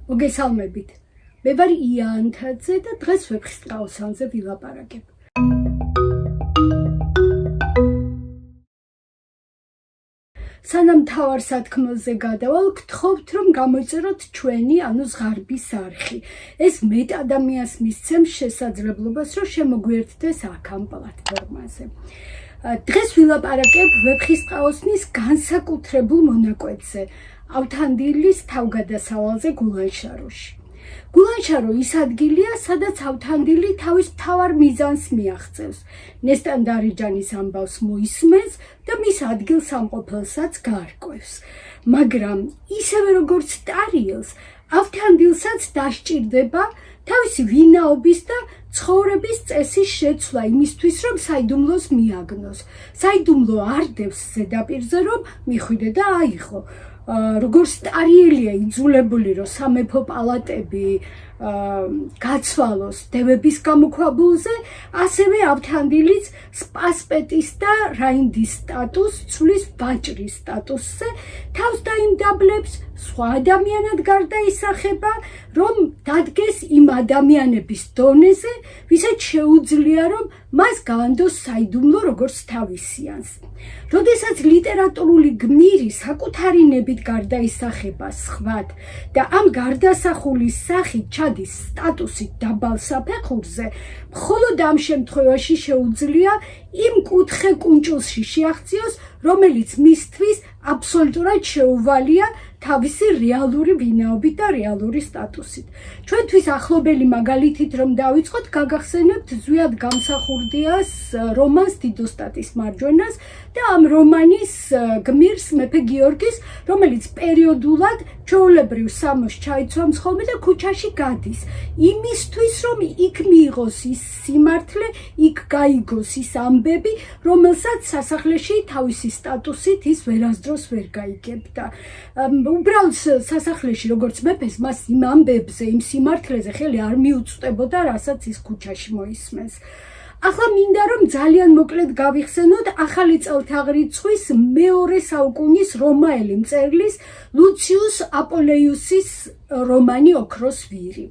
მოგესალმებით. მე ვარ იანთაძე და დღეს ვეფხისტყაოსანზე ვილაპარაკებ. სანამ მთავარ სათქმელზე გადავალ, გთხოვთ რომ გამოიწეროთ ჩვენი, ზღარბის არხი. ეს მეტ ადამიანს მისცემს შესაძლებლობას, რომ შემოგვიერთდეს აქ ამ პლატფორმაზე. დღეს ვილაპარაკებ ვეფხისტყაოსნის განსაკუთრებულ მონაკვეთზე, ავთანდილის თავგადასავალზე გულანშაროში. გულანშარო ის ადგილია, სადაც ავთანდილი თავის მთავარ მიზანს მიაღწევს. ნესტან დარეჯანის ამბავს მოისმენს და მის ადგილსამყოფელსაც გაარკვევს. მაგრამ ისევე როგორც ტარიელს, ავთანდილსაც დასჭირდება თავისი ვინაობის და ცხოვრების წესის შეცვლა იმისთვის, რომ საიდუმლოს მიაგნოს. საიდუმლო არ დევს ზედაპირზე, რომ მიხვიდე და აიღო. როგორც ტარიელია იძულებული, რომ სამეფო პალატები გაცვალოს დევების გამოქვაბულზე, ასევე ავთანდილიც სპასპეტის და რაინდის სტატუსს ცვლის ვაჭრის სტატუსზე, თავს დაიმდაბლებს, სხვა ადამიანად გარდაისახება, რომ დადგეს იმ ადამიანების დონეზე, ვისაც შეუძლია, რომ მას გაანდოს საიდუმლო როგორც თავისიანს. როდესაც ლიტერატურული გმირი საკუთარი ნებით გარდაისახება სხვად და ამ გარდასახულის სახით ჩადის სტატუსით დაბალ საფეხურზე, მხოლოდ ამ შემთხვევაში შეუძლია იმ კუთხე კუნჭულში შეაღწიოს, რომელიც მისთვის აბსოლუტურად შეუვალია თავისი რეალური ვინაობით და რეალური სტატუსით. ჩვენთვის ახლობელი მაგალითით რომ დავიწყოთ, გაგახსენებთ ზვიად გამსახურდიას რომანს დიდოსტატის მარჯვენას და ამ რომანის გმირს მეფე გიორგის, რომელიც პერიოდულად ჩვეულებრივ სამოს ჩაიცვამს ხოლმე და ქუჩაში გადის. იმისთვის რომ იქ მიიღოს ის სიმართლე, იქ გაიგოს ის ამბები, რომელსაც სასახლეში თავისი სტატუსით ის ვერასდროს ვერ გაიგებდა. უბრალოდ სასახლეში როგორც მეფეს მას იმ ამბებზე, იმ სიმართლეზე ხელი არ მიუწვდებოდა, რასაც ის ქუჩაში მოისმენს. ახლა მინდა რომ ძალიან მოკლედ გავიხსენოთ ახალი წელთაღრიცხვის მეორე საუკუნის რომაელი მწერლის ლუციუს აპოლეიუსის რომანი ოქროს ვირი.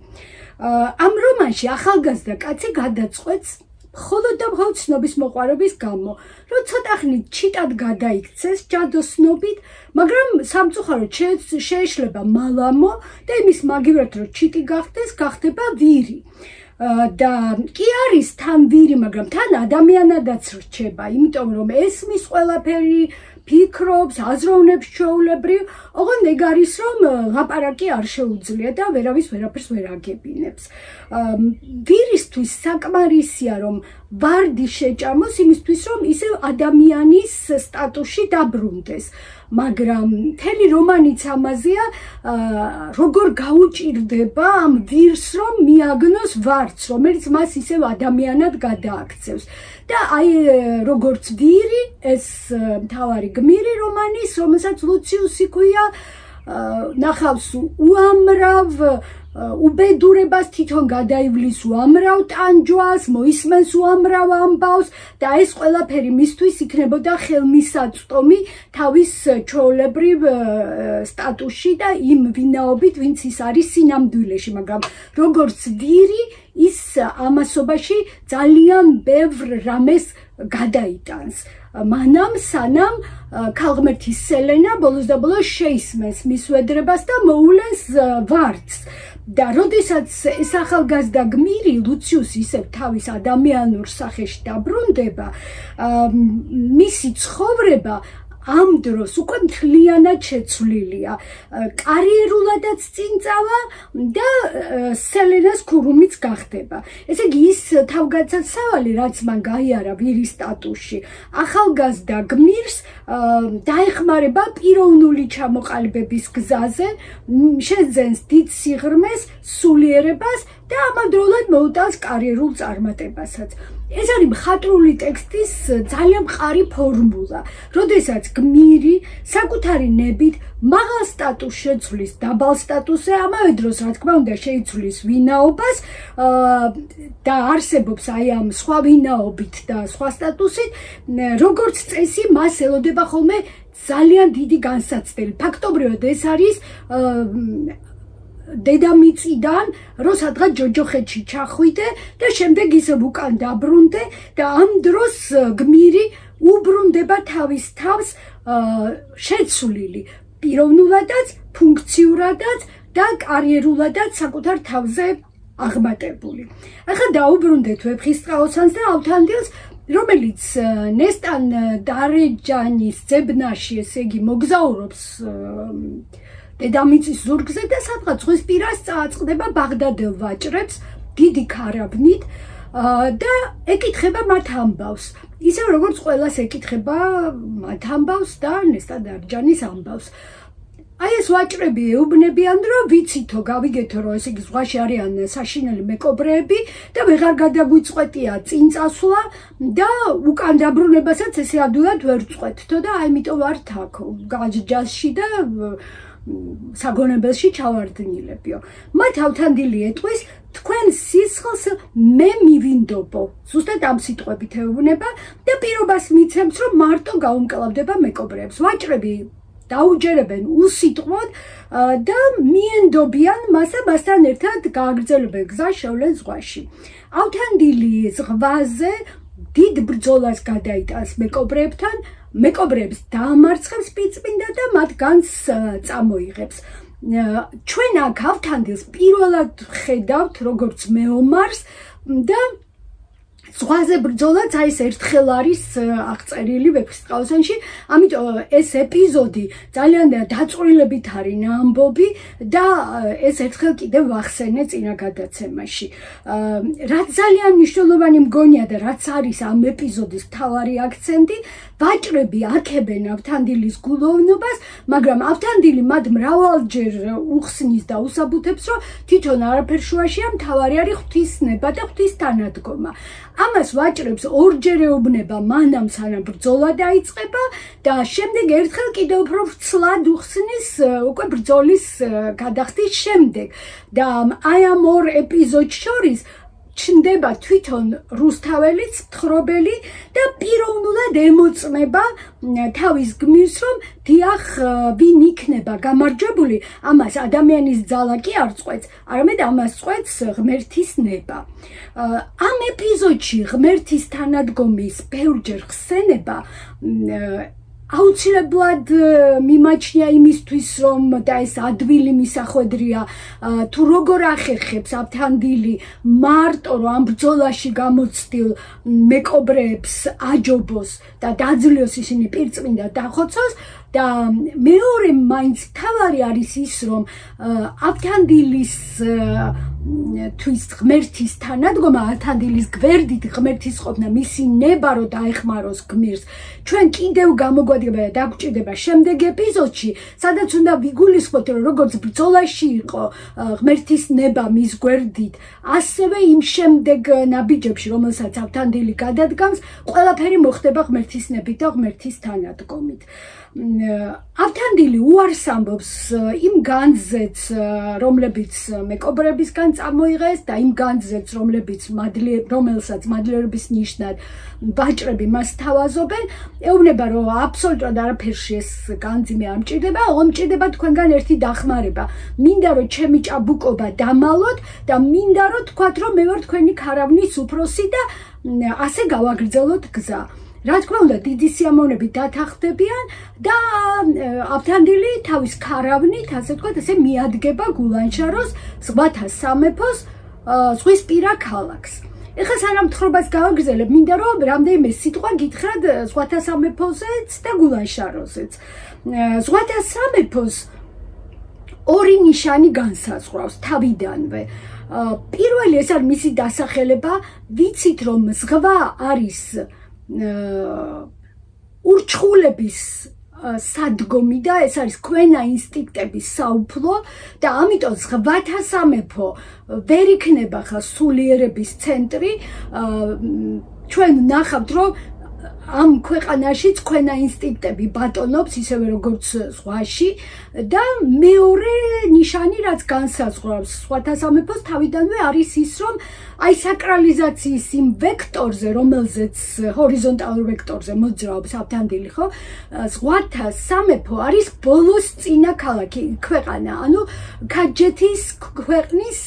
ამ რომანში ახალგაზრდა კაცი გადაწყვეტს მხოლოდ და მხოლოდ ცნობის მოყვარების გამო, რომ ცოტახნით ჩიტად გადაიქცეს ჯადოსნობით, მაგრამ სამწუხაროდ შეეშლება მალამო და იმის მაგივრად რომ ჩიტი გახდეს, გახდება ვირი. და კი არის თან ვირი, მაგრამ თან ადამიანადაც რჩება, იმიტომ რომ ესმის ყველაფერი, ფიქრობს, აზროვნებს ჩვეულებრივ, ოღონდ ეგ არის რომ ლაპარაკი არ შეუძლია და ვერავის ვერაფერს ვერ აგებინებს. ვირისთვის საკმარისია რომ ვარდი შეჭამოს იმისთვის რომ ისევ ადამიანის სტატუსში დაბრუნდეს. მაგრამ მთელი რომანიც ამაზეა, როგორ გაუჭირდება ამ ვირს რომ მიაგნოს ვარდს, რომელიც მას ისევ ადამიანად გადააქცევს. და აი როგორც ვირი, ეს მთავარი გმირი რომანის, რომელსაც ლუციუსი ქვია, ნახავს უამრავ უბედურებას, თვითონ გადაივლის უამრავ ტანჯვას, მოისმენს უამრავ ამბავს და ეს ყველაფერი მისთვის იქნებოდა ხელმისაწვდომი თავის ჩვეულებრივ სტატუსში და იმ ვინაობით, ვინც ის არის სინამდვილეში, მაგრამ როგორც ვირი ის ამასობაში ძალიან ბევრ რამეს გადაიტანს. მანამ სანამ ქალღმერთის სელენა ბოლოს და ბოლოს შეისმენს მის ვედრებას და მოულენს ვარდს. და როდესაც ეს ახალგაზრდა გმირი ლუციუსი ისევ თავის ადამიანურ სახეში დაბრუნდება, მისი ცხოვრება ამ დროს უკვე მთლიანად შეცვლილია. კარიერულადაც წინ წავა და სელენას ქურუმიც გახდება. ესე იგი ის თავგადასავალი, რაც მან გაიარა ვირის სტატუსში, ახალგაზრდა გმირს დაეხმარება პიროვნული ჩამოყალიბების გზაზე, შეძენს დიდ სიღრმეს, სულიერებას და ამავდროულად მოუტანს კარიერულ წარმატებასაც. ეს არის მხატვრული ტექსტის ძალიან მყარი ფორმულა, როდესაც გმირი საკუთარი ნებით მაღალ სტატუსს შეცვლის დაბალ სტატუსზე, ამავე დროს რა თქმა უნდა შეიცვლის ვინაობას და არსებობს აი ამ სხვა ვინაობით და სხვა სტატუსით, როგორც წესი მას ელოდება ხოლმე ძალიან დიდი განსაცდელი. ფაქტობრივად ეს არის დედამიწიდან როსადღაც ჯოჯოხეთში ჩახვიდე და შემდეგ ისევ უკან დაბრუნდე და ამ დროს გმირი უბრუნდება თავის თავს შეცვლილი პიროვნულადაც, ფუნქციურადაც და კარიერულადაც საკუთარ თავზე აღმატებული. ახლა დაუბრუნდეთ ვეფხისტყაოსანს და ავთანდილს, რომელიც ნესტან დარეჯანის ძებნაში, ესე იგი მოგზაურობს დედამიწის ზურგზე და სადღაც ზღვის პირას წააწყდება ბაღდადელ ვაჭრებს დიდი ქარავნით და ეკითხება მათ ამბავს. ისევ როგორც ყველას ეკითხება მათ ამბავს და ნესტან დარეჯანის ამბავს. აი ეს ვაჭრები ეუბნებიან, რომ ვიცითო, გავიგეთო, რომ ესე იგი ზღვაში არიან საშინელი მეკობრეები და ვეღარ გადაგვიწყვეტია წინ წასვლა და უკან დაბრუნებასაც ესე ადვილად ვერ წყვეთთო და ამიტომ ვართ აქ გაჯჯასში და საგონებელში ჩავარდნილებიო. მათ ავთანდილი ეტყვის, თქვენ სისხლს მე მივინდობო. ზუსტად ამ სიტყვებით ეუბნება და პირობას მიცემს, რომ მარტო გაუმკლავდება მეკობრეებს. ვაჭრები დაუჯერებენ უსიტყვოდ და მიენდობიან მას და მასთან ერთად გააგრძელებენ გზას შევლენ ზღვაში. ავთანდილი ზღვაზე დიდ ბრძოლას გადაიტანს მეკობრეებთან, მეკობრეებს დაამარცხებს პიწმინდა და მათგანს წამოიღებს. ჩვენ აქ ავთანდილს პირველად ხედავთ როგორც მეომარს და ზღვაზე ბრძოლაც აი ეს ერთხელ არის აღწერილი ვეფხისტყაოსანში, ამიტომ ეს ეპიზოდი ძალიან დაწვრილებით არის ამბობი და ეს ერთხელ კიდევ ვახსენე წინა გადაცემაში. რაც ძალიან მნიშვნელოვანი მგონია და რაც არის ამ ეპიზოდის მთავარი აქცენტი, ვაჭრები აქებენ ავთანდილის გულოვნობას, მაგრამ ავთანდილი მათ მრავალჯერ უხსნის და უსაბუთებს, რომ თვითონ არაფერ შუაშია, მთავარი არის ღვთისნება და ღვთისთანადგომა. ამას ვაჭრებს ორჯერ ეუბნება მანამ სანამ ბრძოლა დაიწყება და შემდეგ ერთხელ კიდევ უფრო ვრცლად უხსნის უკვე ბრძოლის გადახდის შემდეგ და აი ამ ორ ეპიზოდს შორის ჩნდება თვითონ რუსთაველის მთხრობელი და პიროვნულად ემოწმება თავის გმირს, რომ დიახ, ვინ იქნება გამარჯვებული, ამას ადამიანის ძალა კი არ წყვეტს, არამედ ამას წყვეტს ღმერთის ნება. ამ ეპიზოდში ღმერთის თანადგომის ბევრჯერ ხსენება აუცილებლად მიმაჩნია იმისთვის, რომ და ეს ადვილი მისახვედრია, თუ როგორ ახერხებს ავთანდილი მარტო რომ ამ ბრძოლაში გამოცდილ მეკობრეებს აჯობოს და დაძლიოს ისინი პირწმინდა დახოცოს და მეორე მაინც მთავარი არის ის, რომ ავთანდილის თვის ღმერთის თანადგომა, ავთანდილის გვერდით ღმერთის ყოფნა, მისი ნება რომ დაეხმაროს გმირს, ჩვენ კიდევ გამოგვადგება და დაგვჭირდება შემდეგ ეპიზოდში, სადაც უნდა ვიგულისხმოთ, რომ როგორც ბრძოლაში იყო ღმერთის ნება მის გვერდით, ასევე იმ შემდეგ ნაბიჯებში, რომელსაც ავთანდილი გადადგამს, ყველაფერი მოხდება ღმერთის ნებით და ღმერთის თანადგომით. ავთანდილი უარს ამბობს იმ განძზეც, რომლებიც მეკობრებისგან წამოიღეს და იმ განძზეც, რომელსაც მადლიერების ნიშნად ვაჭრები მას თავაზობენ, ეუბნება, რომ აბსოლუტურად არაფერში ეს განძი მე არ მჭირდება, მჭირდება თქვენგან ერთი დახმარება. მინდა რომ ჩემი ჭაბუკობა დამალოთ და მინდა რომ თქვათ, რომ მე ვარ თქვენი ქარავნის უფროსი და ასე გავაგრძელოთ გზა. რა თქმა უნდა, დიდი სიამოვნებით დათანხმდებიან და ავთანდილი თავის ქარავნით, ასე ვთქვათ, ესე მიადგება გულანჩაროს ზღვათა სამეფოს ზღვისპირა ქალაქს. ეხლა სანამ თხრობას გავაგრძელებ, მინდა რომ რამდენიმე სიტყვა გითხრათ ზღვათა სამეფოზეც და გულანჩაროზეც. ზღვათა სამეფოს ორი ნიშანი განსაზღვრავს თავიდანვე. პირველი ეს არის მისი დასახელება, ვიცით რომ ზღვა არის ურჩხულების სადგომი და ეს არის ქვენა ინსტინქტების საუფლო და ამიტომ ზღვათა სამეფო ვერ იქნება ხა სულიერების ცენტრი. ჩვენ ნახავთ რომ ამ ქვეყანაშიც ქვენა ინსტინქტები ბატონობს ისევე როგორც ზღვაში და მეორე ნიშანი რაც განსაზღვრავს სხვათა სამეფოს თავიდანვე არის ის რომ აი საკრალიზაციის იმ ვექტორზე რომელზეც ჰორიზონტალურ ვექტორზე მოძრაობს ავთანდილი ხო ზღვათა სამეფო არის ბოლოს წინა ქალაქი ქვეყანა ანუ ქაჯეთის ქვეყნის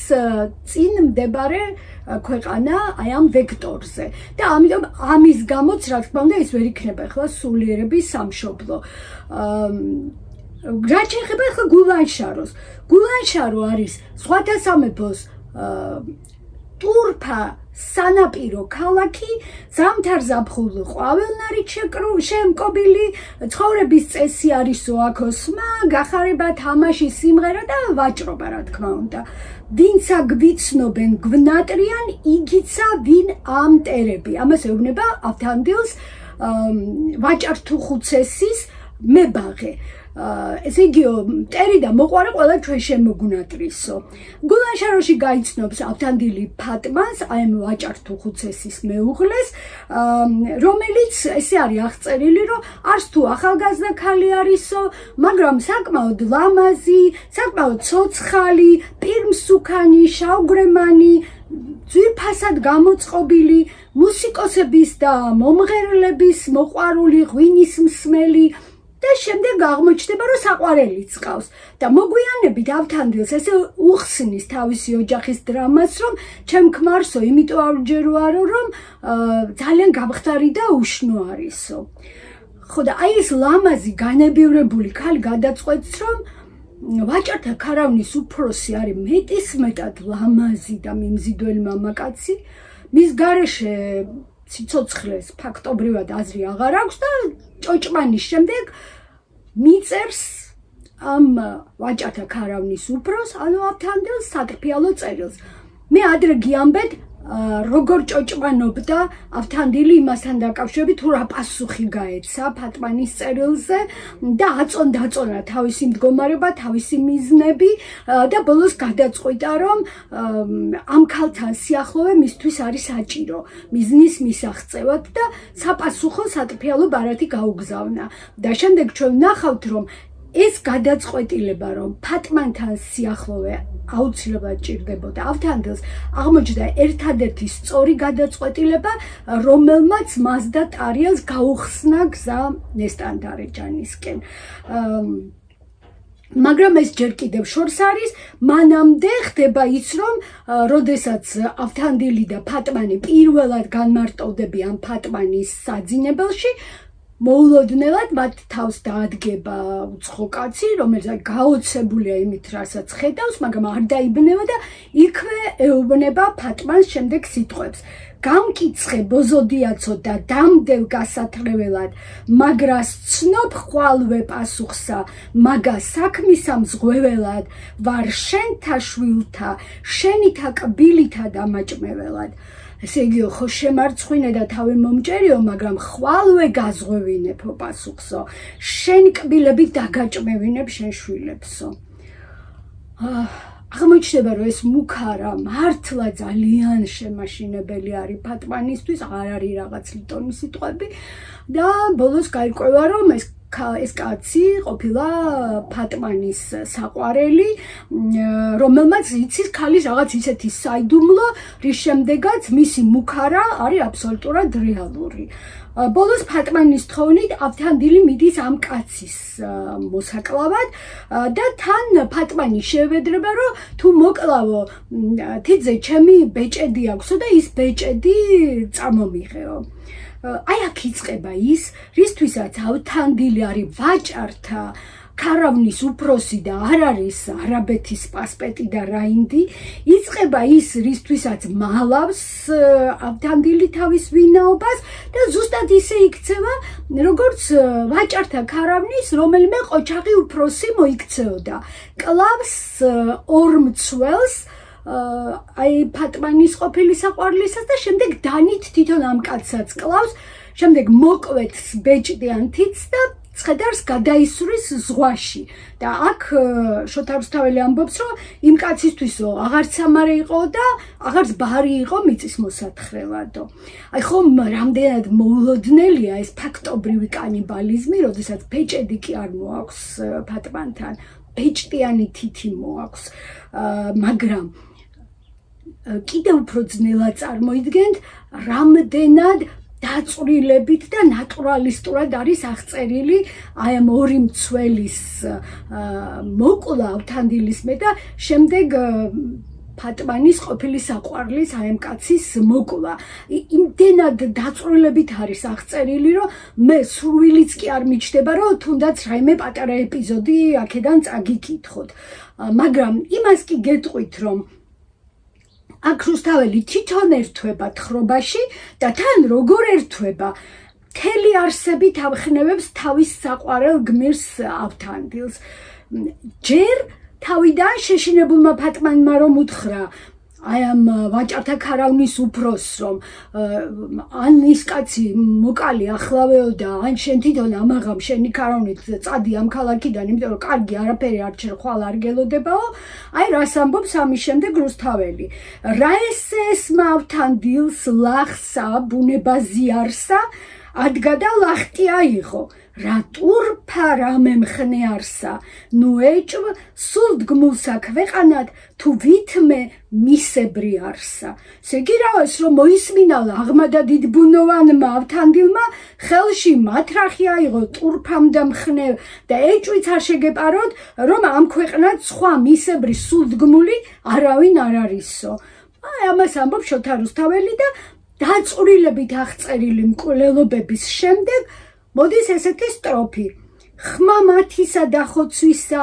წინ მდებარე ქვეყანა აი ამ ვექტორზე და ამიტომ ამის გამოც რა თქმა უნდა ის ვერ იქნება ახლა სულიერების სამშობლო რაც შეეხება ახლა გულანშაროს გულანშარო არის სხვათა სამეფოს ტურფა სანაპირო ქალაქი ზამთარ-ზაფხულ ყვავილნარით შემკობილი ცხოვრების წესი არისო აქ ოსმა გახარება თამაში სიმღერა და ვაჭრობა რა თქმა უნდა ვინცა გვიცნობენ გვნატრიან იგიცა ვინ ამტერები ამას ეუბნება ავთანდილს ვაჭართუხუცესის მებაღე ესე იგი მტერი და მოყვარე ყველა ჩვენ შემოგვნატრისო გულანშაროში გაიცნობს ავთანდილი ფატმას აი ამ ვაჭართუხუცესის მეუღლეს რომელიც ესე არის აღწერილი რომ არც თუ ახალგაზრდა ქალი არისო მაგრამ საკმაოდ ლამაზი საკმაოდ ცოცხალი პირმსუქანი შავგრემანი ძვირფასად გამოწყობილი მუსიკოსების და მომღერლების მოყვარული ღვინის მსმელი და შემდეგ აღმოჩნდება რომ საყვარელიც ყავს და მოგვიანებით ავთანდილს ესე უხსნის თავისი ოჯახის დრამას რომ ჩემ ქმარსო იმიტომ ავჯეროარო რომ ძალიან გამხდარი და უშნო არისო ხო და აი ეს ლამაზი განებივრებული ქალი გადაწყვეტს რომ ვაჭართა ქარავნის უფროსი არის მეტისმეტად ლამაზი და მიმზიდველი მამაკაცი მის გარეშე სიცოცხლეს ფაქტობრივად აზრი აღარ აქვს და ჭოჭმანის შემდეგ მიწერს ამ ვაჭართა ქარავნის უფროს ანუ ავთანდილს სატრფიალო წერილს მე ადრე გიამბეთ როგორ ჭოჭმაობდა ავთანდილი იმასთან დაკავშირებით თუ რა პასუხი გაეცა ფატმანის წერილზე და აწონდა თავისი მდგომარეობა თავისი მიზნები და ბოლოს გადაწყვიტა რომ ამ ქალთან სიახლოვე მისთვის არის საჭირო მიზნის მისაღწევად და საპასუხო სატრფიალო ბარათი გაუგზავნა და შემდეგ ჩვენ ვნახავთ რომ ეს გადაწყვეტილება რომ ფატმანთან სიახლოვე აუცილებლად ჭირდებოდა ავთანდილს აღმოჩნდა ერთადერთი სწორი გადაწყვეტილება რომელმაც მას და ტარიელს გაუხსნა გზა ნესტანდარეჯანისკენ მაგრამ ეს ჯერ კიდევ შორს არის მანამდე ხდება ის რომ როდესაც ავთანდილი და ფატმანი პირველად განმარტოვდებიან ფატმანის საძინებელში მოულოდნელად მათ თავს დაადგება უცხო კაცი, რომელიც გაოცებულია იმით, რასაც ხედავს, მაგრამ არ დაიბნება და იქვე ეუბნება ფატმანს შემდეგ სიტყვებს. გამკიცხე ბოზოდიაცო და დამდევ გასათრეველად, მაგრას ცნობ ხვალვე პასუხსა, მაგა საქმისა მზღვეველად, ვარ შენთა შვილთა, შენითა კბილითა დამაჭმეველად. ესე იგი, ხო შემარცხვინე და თავი მომჭერიო, მაგრამ ხვალვე გაზღვევინებო პასუხსო, შენ კბილებით დაგაჭმევინებ შენ შვილებსო. აღმოჩნდება, რომ ეს მუქარა მართლა ძალიან შემაშინებელი არის ფატმანისთვის, არ არის რაღაც ლიტონის სიტყვები და ბოლოს გაირკვევა, რომ ეს კაცი ყოფილა ფატმანის საყვარელი, რომელმაც იცის ქალის რაღაც ისეთი საიდუმლო, რის შემდეგაც მისი მუქარა არის აბსოლუტურად რეალური. ბოლოს ფატმანის თხოვნით ავთანდილი მიდის ამ კაცის მოსაკლავად და თან ფატმანი შევედრება, რომ თუ მოკლავო, თიძე ჩემი ბეჭედი აქვსო და ის ბეჭედი წამომიღეო. აი აქ იწყება ის, რისთვისაც ავთანდილი არის ვაჭართა ქარავნის უფროსი და არ არის არაბეთის პასპეტი და რაინდი, იწყება ის, რისთვისაც მალავს ავთანდილი თავის ვინაობას და ზუსტად ისე იქცევა, როგორც ვაჭართა ქარავნის რომელიმე ყოჩაღი უფროსი მოიქცეოდა. კლავს ორ მცველს, აი ფატმანის ყოფილი საყვარლისას და შემდეგ დანით თვითონ ამ კაცსაც კლავს, შემდეგ მოკვეთს ბეჭდიანთიც და ცხედარს გადაისვრის ზღვაში და აქ შოთა რუსთაველი ამბობს რომ იმ კაცისთვისო აღარც სამარე იყო და აღარც ბარი იყო მიწის მოსათხრელადო. აი ხომ რამდენად მოულოდნელია ეს ფაქტობრივი კანიბალიზმი, როდესაც ბეჭედი კი არ მოაქვს ფატმანთან, ბეჭდიანი თითი მოაქვს, მაგრამ კიდევ უფრო ძნელად წარმოიდგენთ რამდენად დაწვრილებით და ნატურალისტურად არის აღწერილი აი ამ ორი მცველის მოკლა ავთანდილისმე და შემდეგ ფატმანის ყოფილი საყვარლის აი ამ კაცის მოკლა. იმდენად დაწვრილებით არის აღწერილი, რომ მე სრულიც კი არ მიჩნდება, რომ თუნდაც რაიმე პატარა ეპიზოდი აქედან წაგიკითხოთ. მაგრამ იმას კი გეტყვით, რომ აქ რუსთაველი თვითონ ერთვება თხრობაში და თან როგორ ერთვება მთელი არსებით ამხნევებს თავის საყვარელ გმირს ავთანდილს. ჯერ თავიდან შეშინებულმა ფატმანმა რომ უთხრა აი ამ ვაჭართა ქარავნის უფროს რომ ან ის კაცი მოკალი ახლავეო და ან შენ თვითონ ამაღამ შენი ქარავნით წადი ამ ქალაქიდან, იმიტომ რომ კარგი არაფერი არ ჩერხვალ არ გელოდებაო. აი რას ამბობს ამის შემდეგ რუსთაველი. რა ესეესმა ავთანდილს ლახსა ბუნება ზიარსა ადგა და ლახტი აიღო. რა ტურფა რა მემხნე არსა, ნუ ეჭვ სულ დგმულსა ქვეყანად თუ ვითმე მისებრი არსა. სეგირავეს რომ მოისმინა ლაღმა და დიდბუნოვანმა ავთანდილმა ხელში მათრახი აიღო ტურფამ და მხნე და ეჭვიც არ შეგეპაროთ რომ ამ ქვეყნად სხვა მისებრი სულდგმული არავინ არ არისო. აი ამას ამბობს შოთა რუსთაველი და დაწვრილებით აღწერილი მკვლელობების შემდეგ მოდის ესეთი სტროფი. ხმა მათისა და ხოცვისა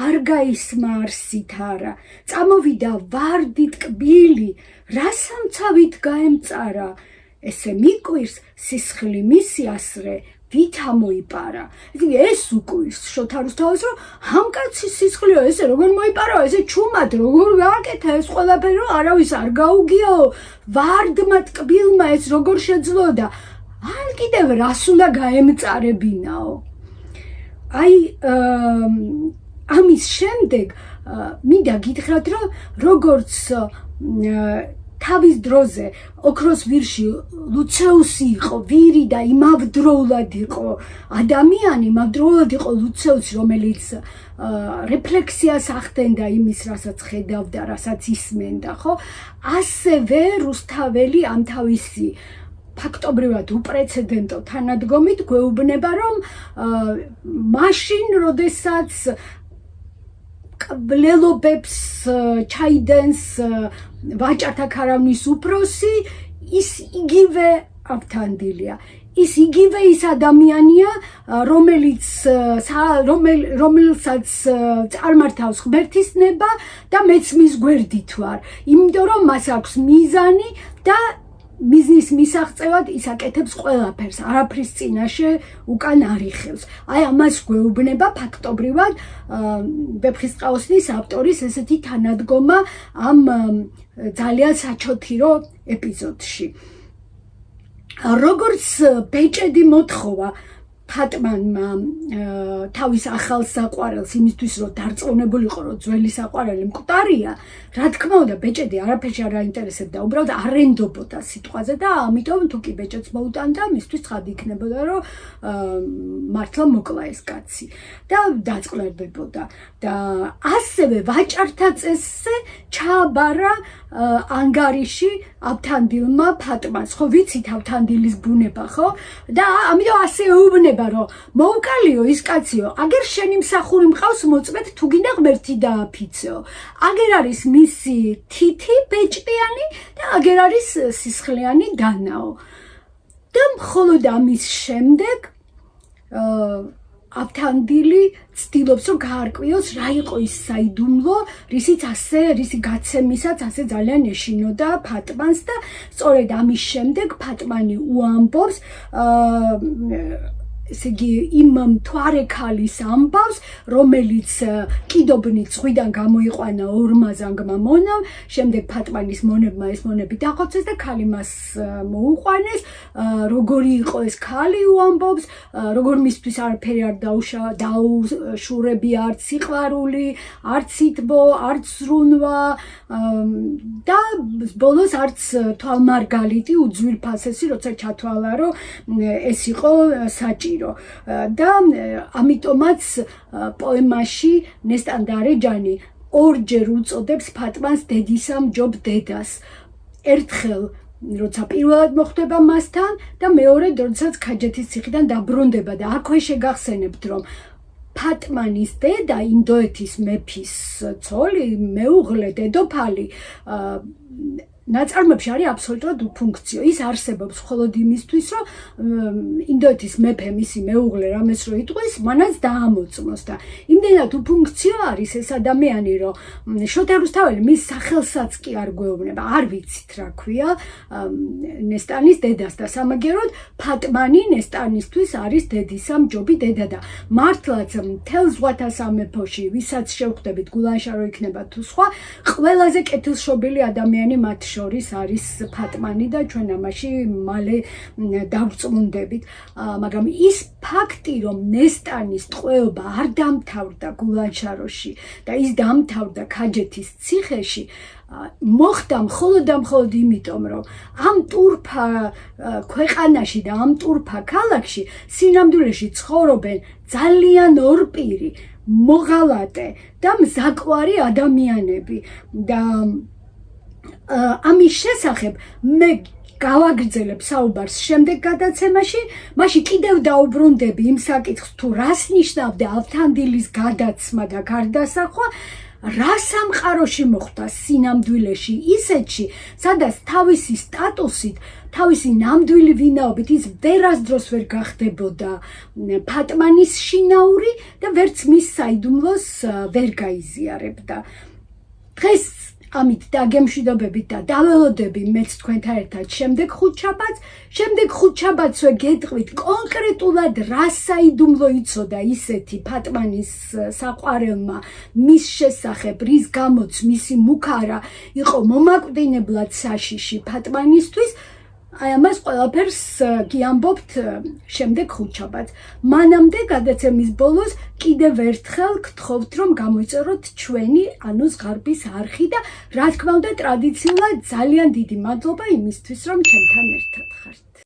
არ გაისმა არსით არა, წამოვიდა ვარდით კბილი, რასამცავით გაემწარა, ესე მიკვირს სისხლი მისი ასრე ვით ამოიპარა. ეს უკვირს შოთა რუსთაველს რომ ამ კაცის სისხლიო ესე როგორ მოიპარავა, ესე ჩუმად როგორ გააკეთა ეს ყველაფერი რომ არავის არ გაუგიაო, ვარდმა ტკბილმა ეს როგორ შეძლო და ან კიდევ რას უნდა გაემწარებინაო. აი ამის შემდეგ მინდა გითხრათ რომ როგორც თავის დროზე ოქროს ვირში ლუცეუსი იყო ვირი და იმავდროულად იყო ადამიანი, იმავდროულად იყო ლუცეუსი, რომელიც რეფლექსიას ახდენდა იმის, რასაც ხედავდა, რასაც ისმენდა, ხო? ასევე რუსთაველი ამ თავისი ფაქტობრივად უპრეცედენტო თანადგომით გვეუბნება, რომ მაშინ, როდესაც კვლელობებს ჩაიდენს ვაჭართა ქარავნის უფროსი, ის იგივე ავთანდილია. ის იგივე ის ადამიანია, რომელსაც წარმართავს ღმერთის ნება და მეც მის გვერდით ვარ. იმიტომ რომ მას აქვს მიზანი და მიზნის მისაღწევად ის აკეთებს ყველაფერს, არაფრის წინაშე უკან არ იხევს. აი ამას გვეუბნება ფაქტობრივად ვეფხისტყაოსნის ავტორის ესეთი თანადგომა ამ ძალიან საჩოთირო ეპიზოდში. როგორც ბეჭედი მოთხოვა ფატმანმა თავის ახალ საყვარელს იმისთვის რომ დარწმუნებულიყო რომ ძველი საყვარელი მკვდარია, რა თქმა უნდა ბეჭედი არაფერში არ აინტერესებდა, უბრალოდ არენდობოდა სიტყვაზე და ამიტომ თუ კი ბეჭედს მოუტანდა, მისთვის ცხადი იქნებოდა რომ მართლა მოკლა ეს კაცი და დაწყლებებოდა. და ასევე ვაჭართა წესზე ჩააბარა ანგარიში ავთანდილმა ფატმანს. ხო ვიცით ავთანდილის ბუნება, ხო? და ამიტომ ასე ეუბნება რომ მოუკალიო ის კაციო, აგერ შენი მსახური მყავს მოწმეთ თუ გინდა ღმერთი დააფიცეო. აგერ არის მისი თითი ბეჭდიანი და აგერ არის სისხლიანი დანაო. და მხოლოდ ამის შემდეგ ავთანდილი ცდილობს რომ გაარკვიოს რა იყო ის საიდუმლო, რისი გაცემისაც ასე ძალიან ეშინოდა ფატმანს და სწორედ ამის შემდეგ ფატმანი უამბობს ესე იგი იმ მთვარე ქალის ამბავს, რომელიც კიდობნით ზღვიდან გამოიყვანა ორმა ზანგმა მონამ, შემდეგ ფატმანის მონებმა ეს მონები დახოცეს და ქალი მას მოუყვანეს, როგორი იყო ეს ქალი უამბობს, როგორ მისთვის არაფერი არ დაუშურები, არც სიყვარული, არც სითბო, არც ზრუნვა და ბოლოს არც თვალმარგალიტი უძვირფასესი, როცა ჩათვალა, რომ ეს იყო საჭირო. და ამიტომაც პოემაში ნესტანდარეჯანი ორჯერ უწოდებს ფატმანს დედისამჯობ დედას. ერთხელ როცა პირველად მოხვდება მასთან და მეორედ როდესაც ქაჯეთის ციხიდან დაბრუნდება და აქვე შეგახსენებთ, რომ ფატმანის დედა ინდოეთის მეფის ცოლი, მეუღლე, დედოფალი ნაწარმოებში არის აბსოლუტურად უფუნქციო. ის არსებობს მხოლოდ იმისთვის, რომ ინდოეთის მეფე მისი მეუღლე რამეს რო იტყვის, მანაც დაამოწმოს და იმდენად უფუნქციო არის ეს ადამიანი, რომ შოთა რუსთაველი მის სახელსაც კი არ გვეუბნება, არ ვიცით რა ქვია ნესტანის დედას და სამაგეროდ ფატმანი ნესტანისთვის არის დედისამჯობი დედა და მართლაც მთელ ზღვათა სამეფოში, ვისაც შევხვდებით, გულანშარო იქნება თუ სხვა, ყველაზე კეთილშობილი ადამიანი მათ შორის არის ფატმანი და ჩვენ ამაში მალე დავწმუნდებით. მაგრამ ის ფაქტი, რომ ნესტანის ტყვეობა არ დამთავრდა გულანშაროში და ის დამთავრდა ქაჯეთის ციხეში, მოხდა მხოლოდ და მხოლოდ იმიტომ, რომ ამ ტურფა ქვეყანაში და ამ ტურფა ქალაქში სინამდვილეში ცხოვრობენ ძალიან ორპირი, მოღალატე და მზაკვარი ადამიანები და ამის შესახებ მე გავაგრძელებ საუბარს შემდეგ გადაცემაში, მაშინ კიდევ დაუბრუნდები იმ საკითხს, თუ რას ნიშნავდა ავთანდილის გადაცმა და გარდასახვა, რა სამყაროში მოხდა სინამდვილეში ისეთში, სადაც თავისი სტატუსით, თავისი ნამდვილი ვინაობით ის ვერასდროს ვერ გახდებოდა ფატმანის შინაური და ვერც მის საიდუმლოს ვერ გაიზიარებდა. დღეს ამით დაგემშვიდობებით და დაველოდები მეც თქვენთან ერთად შემდეგ ხუთშაბათსვე გეტყვით კონკრეტულად რა საიდუმლო იცოდა ისეთი ფატმანის საყვარელმა მის შესახებ, რის გამოც მისი მუქარა იყო მომაკვდინებლად საშიში ფატმანისთვის. აი ამას ყველაფერს გიამბობთ შემდეგ ხუთშაბათს. მანამდე გადაცემის ბოლოს კიდევ ერთხელ გთხოვთ, რომ გამოიწეროთ ჩვენი ანუს ღარბის არხი და რა თქმა უნდა ტრადიციულად ძალიან დიდი მადლობა იმისთვის, რომ ჩემთან ერთად ხართ.